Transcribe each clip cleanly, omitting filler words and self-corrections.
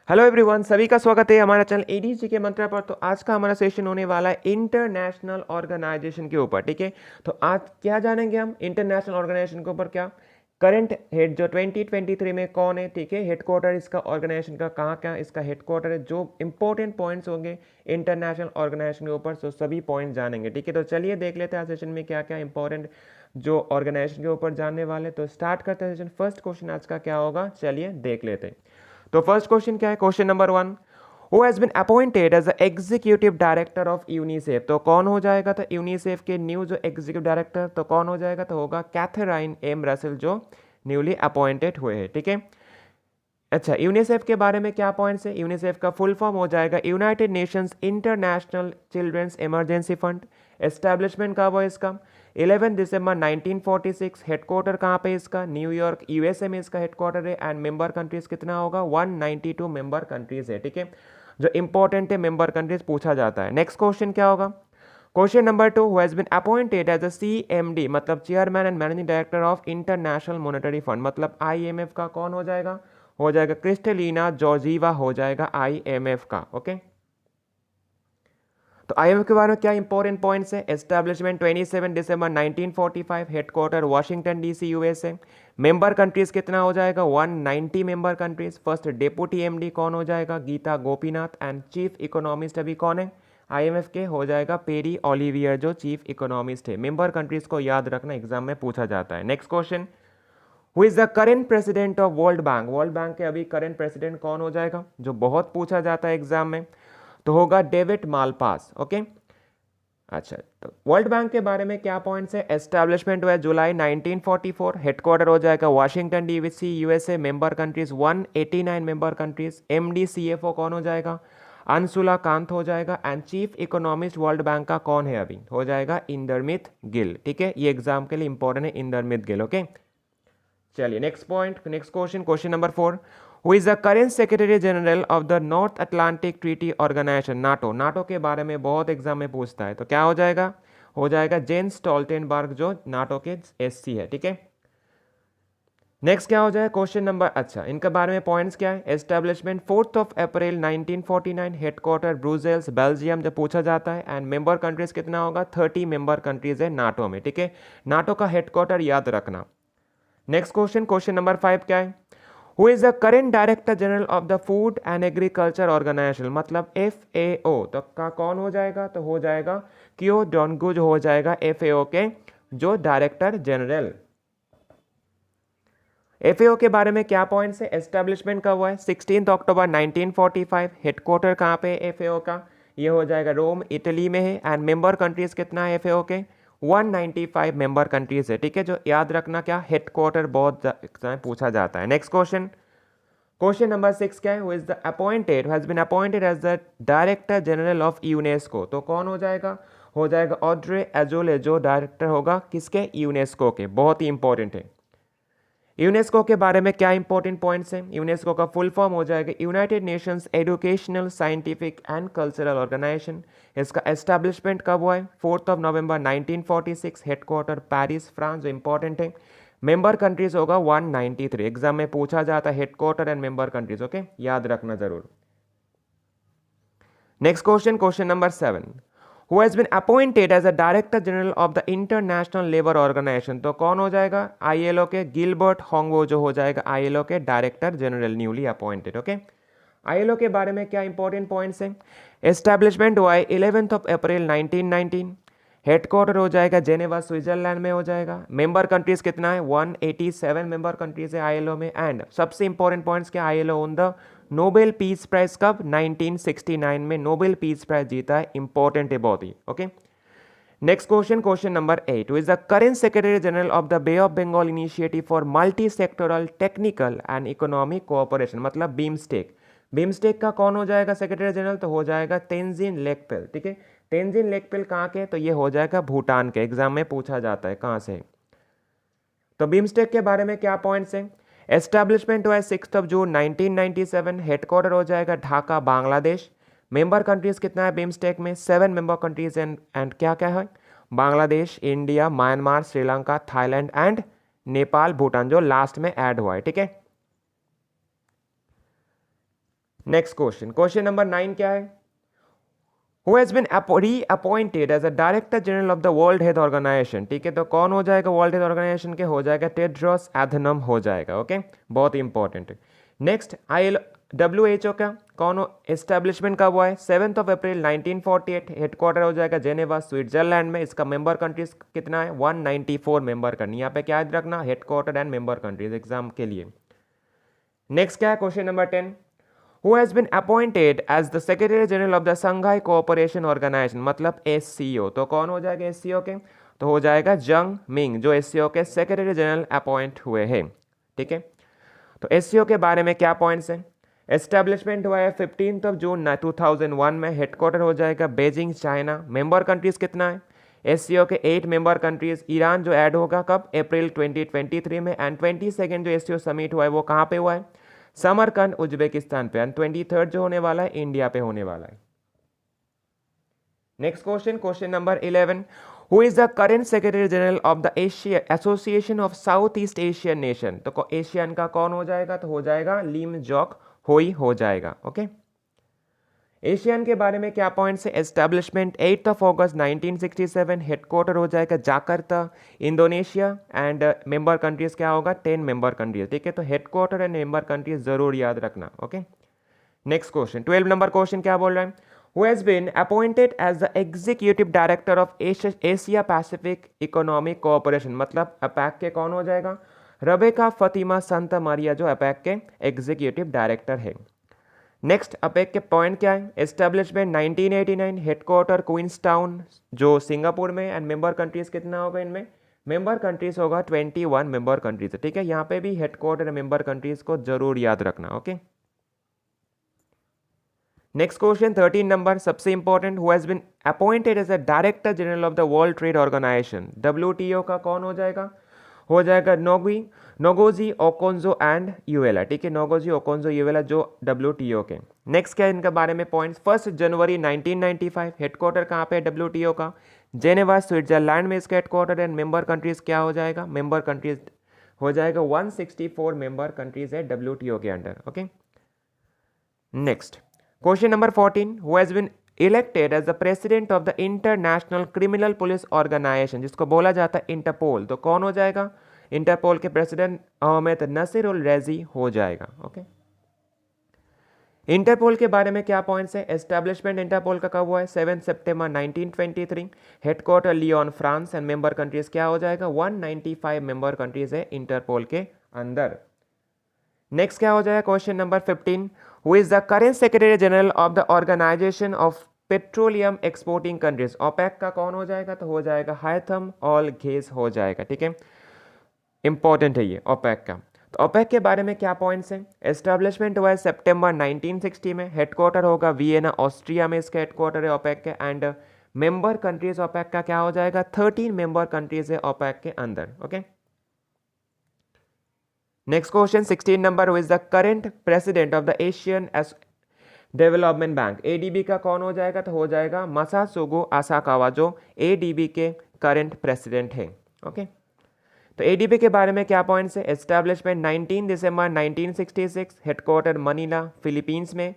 Hello everyone, सभी का स्वागत है हमारा चैनल एडीजी के मंत्रा पर। तो आज का हमारा सेशन होने वाला है इंटरनेशनल ऑर्गेनाइजेशन के ऊपर। ठीक है, तो आज क्या जानेंगे हम इंटरनेशनल ऑर्गेनाइजेशन के ऊपर। क्या करंट हेड जो 2023 में कौन है, ठीक है, हेडक्वार्टर इसका ऑर्गेनाइजेशन का कहाँ क्या इसका हेडक्वार्टर है, जो इंपॉर्टेंट पॉइंट्स होंगे इंटरनेशनल ऑर्गेनाइजेशन के ऊपर, सो सभी पॉइंट जानेंगे। ठीक है, तो चलिए देख लेते हैं आज सेशन में क्या क्या इंपॉर्टेंट जो ऑर्गेनाइजेशन के ऊपर जानने वाले। तो स्टार्ट करते हैं सेशन। फर्स्ट क्वेश्चन आज का क्या होगा, चलिए देख लेते हैं। तो फर्स्ट क्वेश्चन क्या है, question number 1, who has been appointed as the executive director of UNICEF. तो कौन हो जाएगा, तो यूनिसेफ के न्यू जो एग्जीक्यूटिव डायरेक्टर तो कौन हो जाएगा, तो होगा कैथरीन एम रसेल, जो न्यूली अपॉइंटेड हुए हैं। ठीक है, अच्छा, यूनिसेफ के बारे में क्या पॉइंट्स है। यूनिसेफ का फुल फॉर्म हो जाएगा United Nations International Children's Emergency Fund. Establishment कब हुआ इसका, 11 दिसंबर 1946। हेडक्वार्टर कहाँ पे इसका, न्यूयॉर्क यूएसए में इसका हेडक्वार्टर है। एंड मेंबर कंट्रीज कितना होगा, 192 मेंबर कंट्रीज है। ठीक है, जो इंपॉर्टेंट है मेंबर कंट्रीज पूछा जाता है। नेक्स्ट क्वेश्चन क्या होगा, question number 2, who has been appointed as a CMD, मतलब chairman and managing director of international monetary fund, मतलब आईएमएफ का कौन हो जाएगा क्रिस्टलिना जॉर्जीवा हो जाएगा आईएमएफ का। ओके, तो आईएमएफ के बारे में क्या इंपॉर्टेंट पॉइंट्स है। एस्टैब्लिशमेंट 27 दिसंबर 1945, headquarter Washington DC USA. Member countries कितना हो जाएगा, 190 member countries. First deputy MD कौन हो जाएगा, Gita Gopinath. And chief economist अभी कौन है आईएमएफ के, हो जाएगा पेरी ओलिवियर, जो चीफ इकोनॉमिस्ट है। मेंबर कंट्रीज को याद रखना, एग्जाम में पूछा जाता है। Next question, who is the current president of World Bank. World Bank के अभी करेंट प्रेसिडेंट कौन हो जाएगा, जो बहुत पूछा जाता है एग्जाम में, तो होगा डेविड मालपास। ओके, अच्छा, तो वर्ल्ड बैंक के बारे में क्या पॉइंट्स है। एस्टैब्लिशमेंट हुआ है जुलाई 1944। हेडक्वार्टर हो जाएगा Washington DC USA. Member countries 189 member countries. MD CFO कौन हो जाएगा, अंशुला कांत हो जाएगा। And chief economist world bank का कौन है अभी, हो जाएगा इंदरमित गिल। ठीक है, ये एग्जाम के लिए इंपॉर्टेंट है इंदरमित गिल। ओके, चलिए next point, next question, question number 4, who is the current secretary general of the North Atlantic Treaty Organization, NATO. NATO के बारे में बहुत एग्जाम में पूछता है, तो क्या हो जाएगा जेन्स स्टोल्टेनबर्ग, जो नाटो के एससी है। ठीक है, नेक्स्ट क्या हो जाए क्वेश्चन नंबर, अच्छा इनके बारे में पॉइंट्स क्या है। एस्टैब्लिशमेंट 4 अप्रैल 1949। हेडक्वार्टर ब्रुसेल्स बेल्जियम, जब पूछा जाता है। एंड मेंबर कंट्रीज कितना होगा, 30 मेंबर कंट्रीज है नाटो में। ठीक है, नाटो का हेडक्वार्टर याद रखना। नेक्स्ट क्वेश्चन, क्वेश्चन नंबर 5 क्या है, who is the current director general of the Food and Agriculture Organization, मतलब एफएओ, तो का कौन हो जाएगा, तो हो जाएगा क्यो डोनगु, जो हो जाएगा एफएओ के जो डायरेक्टर जनरल। एफएओ के बारे में क्या पॉइंट्स है। एस्टैब्लिशमेंट कब हुआ है, 16 अक्टूबर 1945। हेडक्वार्टर कहाँ पे एफएओ का, ये हो जाएगा रोम इटली में है। एंड मेंबर कंट्रीज कितना है एफएओ के, 195 मेंबर कंट्रीज है। ठीक है, जो याद रखना क्या हेडक्वार्टर बहुत पूछा जाता है। नेक्स्ट क्वेश्चन, क्वेश्चन नंबर 6 क्या है, who is the appointed has been appointed as the director general of UNESCO, तो कौन हो जाएगा ऑड्रे एजोले, जो डायरेक्टर होगा किसके, यूनेस्को के। बहुत ही इंपॉर्टेंट है। यूनेस्को के बारे में क्या इंपॉर्टेंट पॉइंट्स हैं। यूनेस्को का फुल फॉर्म हो जाएगा United Nations Educational Scientific and Cultural Organization. इसका एस्टैब्लिशमेंट कब हुआ है, 4 नवंबर 1946। हेडक्वार्टर पेरिस फ्रांस, जो इंपॉर्टेंट है। मेंबर कंट्रीज होगा 193, एग्जाम में पूछा जाता है headquarter and member countries. Okay, याद रखना जरूर। Next question, question number 7, who has been appointed as a director general of the International Labour Organization, तो कौन हो जाएगा आईएलओ के गिलबर्ट होंगवो, जो हो जाएगा आईएलओ के director general newly appointed. Okay, ILO के बारे में क्या इंपॉर्टेंट पॉइंट्स हैं। एस्टैब्लिशमेंट हुआ है 11 अप्रैल 1919। हेडक्वार्टर हो जाएगा जेनेवा स्विट्जरलैंड में हो जाएगा। मेंबर कंट्रीज कितना है, 187 मेंबर कंट्रीज है आईएलओ में। एंड सबसे इंपॉर्टेंट पॉइंट्स क्या, ILO won the Nobel Peace Prize कब, 1969 में नोबेल पीस प्राइज जीता है, इंपॉर्टेंट है बहुत ही। Okay, next question, question number 8, is the current secretary general of the bay of Bengal initiative for multi sectoral technical and economic cooperation, मतलब BIMSTEC. BIMSTEC का कौन हो जाएगा सेक्रेटरी जनरल, तो हो जाएगा तेंजिन लेकपेल। ठीक है, तेंजिन लेकपेल कहाँ के, तो ये हो जाएगा भूटान के। एग्जाम में पूछा जाता है कहाँ से। तो बीमस्टेक के बारे में क्या पॉइंट्स हैं। एस्टैब्लिशमेंट हुआ है 6 जून 1997। हेडक्वार्टर हो जाएगा ढाका बांग्लादेश। मेंबर कंट्रीज कितना है बीमस्टेक में, 7 मेंबर कंट्रीज एंड क्या क्या है, Bangladesh, India, Myanmar, Sri Lanka, Thailand and Nepal, Bhutan, जो लास्ट में ऐड हुआ है। ठीक है, नेक्स्ट क्वेश्चन, क्वेश्चन नंबर 9 क्या है? Who has been reappointed as a director general of the World Health Organization? ठीक है, तो कौन हो जाएगा वर्ल्ड हेल्थ ऑर्गेनाइजेशन के? हो जाएगा टेड्रोस एडनम हो जाएगा। ओके, बहुत इंपॉर्टेंट है। नेक्स्ट, WHO का कौन एस्टेब्लिशमेंट कब हुआ है? 7 अप्रैल 1948। हेडक्वार्टर हो जाएगा जेनेवा स्विट्जरलैंड में। इसका मेंबर कंट्रीज कितना है? 194 मेंबर कंट्री। यहाँ पे क्या याद रखना? Headquarter and member countries exam के लिए। नेक्स्ट क्या है? Question number 10, who has been appointed as the secretary general of the Shanghai Cooperation Organization, मतलब SCO। तो कौन हो जाएगा SCO के? तो हो जाएगा जंग मिंग, जो SCO के सेक्रेटरी जनरल अपॉइंट हुए हैं। ठीक है, तो SCO के बारे में क्या पॉइंट्स हैं? एस्टेब्लिशमेंट हुआ है 15 जून 2001 में। हेडक्वार्टर हो जाएगा बेजिंग चाइना। मेंबर कंट्रीज कितना है? SCO के 8 मेंबर कंट्रीज। ईरान जो ऐड होगा कब? अप्रैल 2023 में। एंड 22 जो SCO समिट हुआ है वो कहाँ पे हुआ है? समरकंद उज्बेकिस्तान पे। एंड 23 जो होने वाला है इंडिया पे होने वाला है। Next question, question number 11, who is the current secretary general of the Asia association of south east Asian nation? तो एशियन का कौन हो जाएगा? तो हो जाएगा लिम जॉक होई हो जाएगा। ओके, एशियन के बारे में क्या पॉइंट्स है? एस्टेब्लिशमेंट 8 अगस्त 1967। हेडक्वार्टर हो जाएगा Jakarta Indonesia. And member countries क्या होगा? 10 मेंबर कंट्रीज। ठीक है, तो हेडक्वार्टर एंड मेंबर कंट्रीज जरूर याद रखना। Okay, next question, 12 number question क्या बोल रहा है? Who has been appointed as the executive director of Asia Pacific Economic cooperation, मतलब अपैक के कौन हो जाएगा? रबेका फतिमा सांता मारिया, जो अपैक के एग्जीक्यूटिव डायरेक्टर है। नेक्स्ट, अपेक के पॉइंट क्या है? एस्टेब्लिशमेंट 1989। हेडक्वार्टर क्वींसटाउन जो सिंगापुर में। एंड मेंबर कंट्रीज कितना होगा इनमें? मेंबर कंट्रीज होगा 21 मेंबर कंट्रीज। ठीक है, यहाँ पे भी हेडक्वार्टर मेंबर कंट्रीज को जरूर याद रखना। ओके, नेक्स्ट क्वेश्चन 13 नंबर, सबसे important, who has been appointed as a director general of the World Trade Organization? WTO का कौन हो जाएगा? हो जाएगा नोगोजी ओकोंजो एंड यूएला। ठीक है, नोगोजी ओकोंजो यूएला जो WTO के। नेक्स्ट क्या है इनके बारे में पॉइंट्स? 1 जनवरी 1995। हेडक्वार्टर कहाँ पे है WTO का? जेनेवा स्विट्जरलैंड में इसका हेडक्वार्टर। एंड मेंबर कंट्रीज क्या हो जाएगा? मेंबर कंट्रीज हो जाएगा 164 मेंबर कंट्रीज है WTO के under. Okay, next question number 14, who has been elected as the president of the International Criminal Police Organization, जिसको बोला जाता है इंटरपोल? तो कौन हो जाएगा? इंटरपोल के प्रेसिडेंट अहमद नसीरुल रैजी हो जाएगा। ओके, इंटरपोल के बारे में क्या पॉइंट्स है? एस्टेब्लिशमेंट इंटरपोल का कब हुआ है? 7 सितंबर 1923। Headquarter Lyon France. And member countries क्या हो जाएगा? 195 मेंबर कंट्रीज है इंटरपोल के अंदर। नेक्स्ट क्या हो जाएगा? Question number 15, who is the current secretary general of the Organization of Petroleum Exporting Countries? OPEC का कौन हो जाएगा? तो हो जाएगा हायथम ऑल घेस हो जाएगा। ठीक है, इंपॉर्टेंट है ये ओपेक का। तो ओपेक के बारे में क्या पॉइंट्स हैं? एस्टेब्लिशमेंट हुआ है सितंबर 1960 में। हेडक्वार्टर होगा वियना ऑस्ट्रिया में, इसका हेडक्वार्टर है ओपेक के। एंड मेंबर कंट्रीज ओपेक का क्या हो जाएगा? 13 मेंबर कंट्रीज है ओपेक के अंदर। Okay, next question 16 number, who is the current president of the Asian development bank? ADB का कौन हो जाएगा? तो हो जाएगा मासासुगो आसाकावा, जो ADB के करेंट प्रेसिडेंट है। ओके, तो ADB के बारे में क्या पॉइंट्स है? एस्टेब्लिशमेंट 19 दिसंबर 1966। हेडक्वार्टर मनीला फिलीपींस में।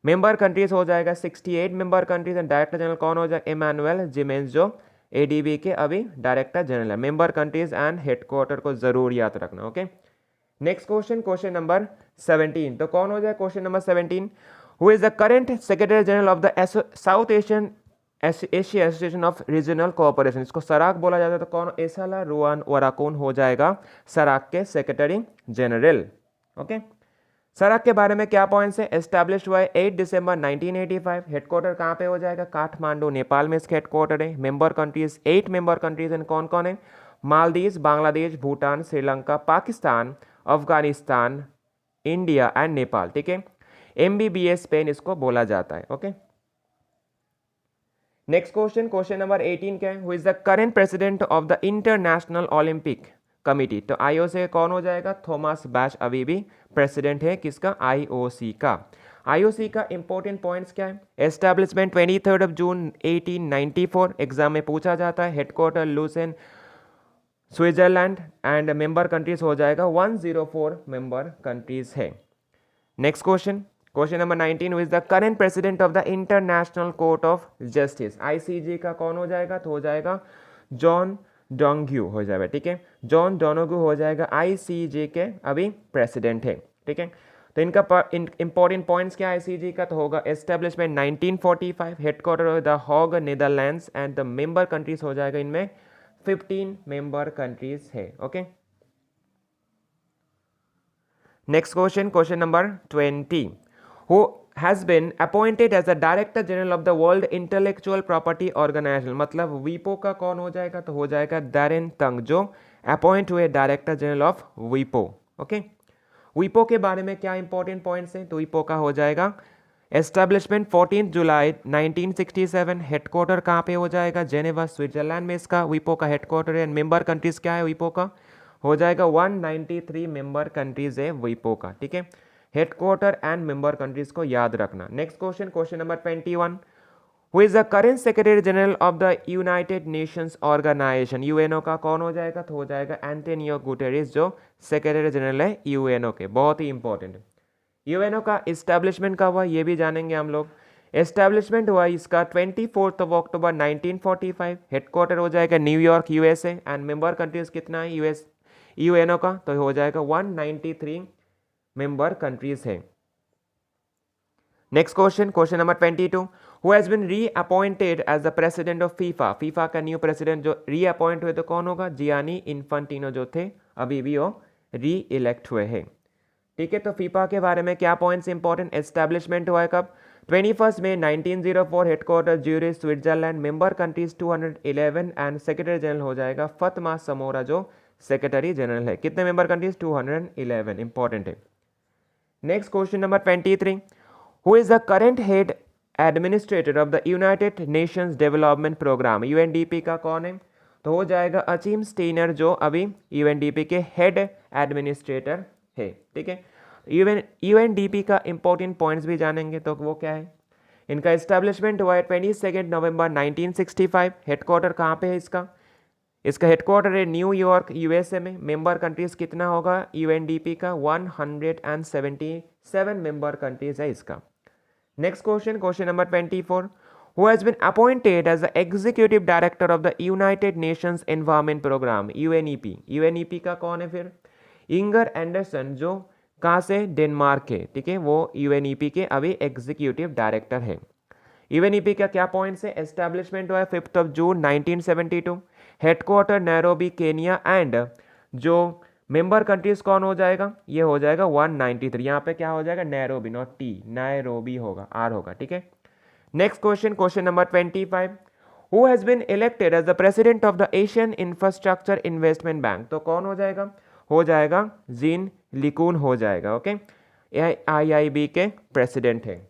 मेंबर कंट्रीज हो जाएगा 68 member countries. And director general कौन हो जाएगा? इमैनुअल जिमेंस, जो ADB के अभी डायरेक्टर जनरल है। मेंबर कंट्रीज एंड हेडक्वार्टर को जरूर याद रखना। Okay, next question, question number 17। तो कौन हो जाए question number 17, who is the current secretary general of the south Asian Asia association of regional cooperation? इसको सराक बोला जाता है। तो कौन? एसाला रुआन वराकून हो जाएगा सराक के सेक्रेटरी जनरल। ओके, सराक के बारे में क्या पॉइंट्स है? एस्टैब्लिश हुआ है 8 दिसंबर 1985। हेडक्वार्टर कहाँ पे हो जाएगा? काठमांडू नेपाल में इसका हेडक्वार्टर है। Member countries 8 member countries and कौन कौन है? Maldives, Bangladesh, Bhutan, Sri Lanka, Pakistan, Afghanistan, India and Nepal. ठीक है, MBBS पेन इसको बोला जाता है। Okay, next question, question number 18 क्या है? Who is the current president of the international Olympic committee? तो IOC कौन हो जाएगा? थॉमस बैच अभी भी प्रेसिडेंट है। किसका? IOC का। IOC का इंपॉर्टेंट पॉइंट्स क्या है? एस्टैब्लिशमेंट 23 जून 1894। एग्जाम में पूछा जाता है। Headquarter Lausanne Switzerland. And member countries हो जाएगा 104 मेंबर कंट्रीज है। Next question, question number 19, who is the current president of the international court of justice, ICJ का कौन हो जाएगा, तो हो जाएगा जॉन डोंग्यू हो जाएगा, ठीक है, जॉन डोनोगू हो जाएगा आईसीजे के अभी प्रेसिडेंट है, ठीक है। तो इनका इंपॉर्टेंट पॉइंट्स क्या है आईसीजे का, तो होगा establishment 1945, headquarter the Hague Netherlands and the member countries हो जाएगा इनमें 15 मेंबर कंट्रीज है, okay. Next question, question number 20, who has been appointed as the Director General of the World Intellectual Property Organization, मतलब वीपो का कौन हो जाएगा, तो हो जाएगा दारेन तंग, जो अपॉइंट हुए डायरेक्टर जनरल ऑफ वीपो, ओके। वीपो के बारे में क्या इंपॉर्टेंट पॉइंट्स हैं, तो वीपो का हो जाएगा एस्टैब्लिशमेंट 14 जुलाई 1967, हेडक्वार्टर कहाँ पे हो जाएगा, जेनेवा स्विट्जरलैंड में इसका वीपो का हेडक्वार्टर है। मेंबर कंट्रीज क्या है वीपो का, हो जाएगा 193 मेंबर कंट्रीज है वीपो का, ठीक है। हेडक्वार्टर एंड मेंबर कंट्रीज को याद रखना। Next question, question number 21, who is the current secretary general of the United Nations Organization, UNO का कौन हो जाएगा, तो हो जाएगा एंटोनियो गुटेरेस, जो सेक्रेटरी जनरल है यूएनओ के, बहुत ही इंपॉर्टेंट है। यूएनओ का इस्टेब्लिशमेंट कब हुआ ये भी जानेंगे हम लोग। एस्टेब्लिशमेंट हुआ इसका 24 अक्टूबर 1945, हेडक्वार्टर हो जाएगा New York USA, and member countries कितना है यूएनओ का, तो हो जाएगा 193 मेंबर कंट्रीज है। Next question, question number 22, who has been reappointed as the president of FIFA, FIFA का न्यू प्रेसिडेंट जो रीअपॉइंट हुए तो कौन होगा, जियानी इन्फेंटिनो, जो थे अभी भी वो री इलेक्ट हुए हैं, ठीक है। तो फीफा के बारे में क्या पॉइंट्स इंपॉर्टेंट, एस्टैब्लिशमेंट हुआ है कब, 21 मई 1904, headquarter Zurich Switzerland, member countries 211, and secretary general हो जाएगा फतमा समोरा, जो सेक्रेटरी जनरल है। कितने मेंबर कंट्रीज, 211, इंपॉर्टेंट है। Next question number 23, who is the current head administrator of the United Nations Development Programme, UNDP का कौन है, तो हो जाएगा अचीम स्टेनर, जो अभी यूएनडीपी के हेड एडमिनिस्ट्रेटर है, ठीक है। यूएनडीपी का इंपॉर्टेंट पॉइंट्स भी जानेंगे, तो वो क्या है, इनका एस्टेब्लिशमेंट हुआ है 22 नवंबर 1965, हेडक्वार्टर कहाँ पे है इसका हेडक्वार्टर है न्यूयॉर्क यूएसए में। मेंबर कंट्रीज कितना होगा यूएनडीपी का, 177 मेंबर कंट्रीज है इसका। Next question, question number 24, who has been appointed as the executive director of the United Nations Environment Programme, UNEP, UNEP का कौन है फिर, इंगर एंडरसन, जो कहाँ से, डेनमार्क है, ठीक है, वो यूएनईपी के अभी एग्जीक्यूटिव डायरेक्टर है। यूएनईपी का क्या पॉइंट्स है, एस्टैब्लिशमेंट हुआ है 5 जून 1972, हेडक्वार्टर नैरोबी केनिया, एंड जो मेंबर कंट्रीज कौन हो जाएगा, ये हो जाएगा 193, यहाँ पे क्या हो जाएगा, नैरोबी, नॉट टी, नैरोबी होगा, आर होगा, ठीक है। Next question, question number 25, who has been elected as the president of the Asian Infrastructure Investment Bank, तो कौन हो जाएगा जीन लिकून हो जाएगा, ओके, AIIB के प्रेसिडेंट है।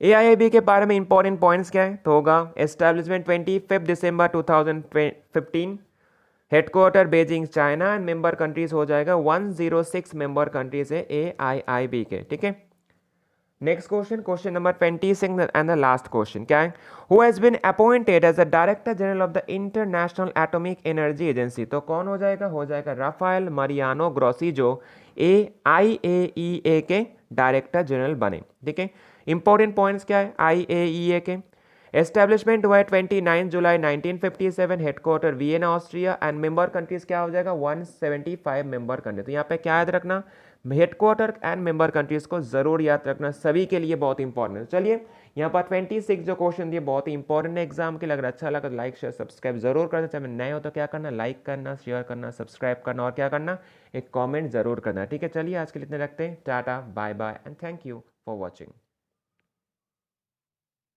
AIIB के बारे में इंपॉर्टेंट पॉइंट्स क्या है, तो होगा establishment 25 December 2015, headquarter Beijing China, and member countries हो जाएगा 106 मेंबर कंट्रीज है AIIB के, ठीक है। Next question, question number 26 and the last question क्या है, who has been appointed as the director general of the International Atomic Energy Agency, तो कौन हो जाएगा राफेल मारियानो ग्रोसी, जो IAEA के डायरेक्टर जनरल बने, ठीक है। इंपॉर्टेंट पॉइंट्स क्या है IAEA के, एस्टेब्लिशमेंट हुआ है 29 जुलाई 1957, headquarter Vienna Austria, and member countries क्या हो जाएगा 175 मेंबर कंट्री। तो यहाँ पे क्या याद रखना, हेडक्वार्टर एंड मेंबर कंट्रीज को जरूर याद रखना, सभी के लिए बहुत इंपॉर्टेंट है। चलिए यहाँ पर 26 जो क्वेश्चन दिए बहुत ही इंपॉर्टेंट है एग्जाम के, लग रहा अच्छा लगा तो लाइक शेयर सब्सक्राइब जरूर करना, चाहे नए हो तो क्या करना, लाइक करना, शेयर करना, सब्सक्राइब करना, और क्या करना, एक कॉमेंट जरूर करना, ठीक है। चलिए आज के लिए इतने रखते हैं, tata bye bye and thank you for watching.